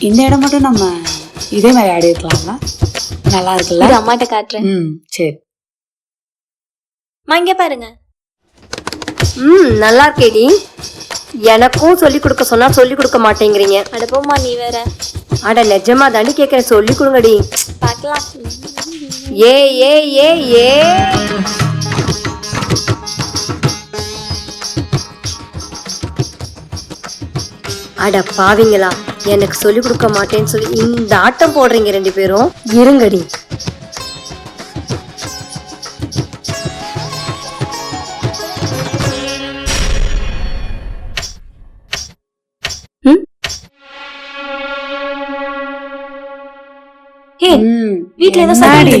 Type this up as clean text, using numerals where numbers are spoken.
இந்த இடம் மட்டும் நம்ம இதே மாதிரி ஆடி இருக்கலாம்ல. நல்லா இருக்குல்ல? இது அம்மாட்ட காட்டுறேன். சரி. இங்க பாருங்க. நல்லா இருக்கேடி. எனக்கும் சொல்லி கொடுக்க சொன்னா சொல்லி கொடுக்க மாட்டேங்கிறீங்க. அட போம்மா நீ வேற. அட நிஜமா தாண்டி கேட்கறேன், சொல்லி கொடுங்கடி. பார்க்கலாம். ஏ ஏ ஏ ஏ அட பாவிங்களா, எனக்கு சொல்லி கொடுக்க மாட்டேன்னு சொல்லி இந்த ஆட்டம் போடுறீங்க ரெண்டு பேரும். இருங்கடி. வீட்டுல ஏதோ சத்தம்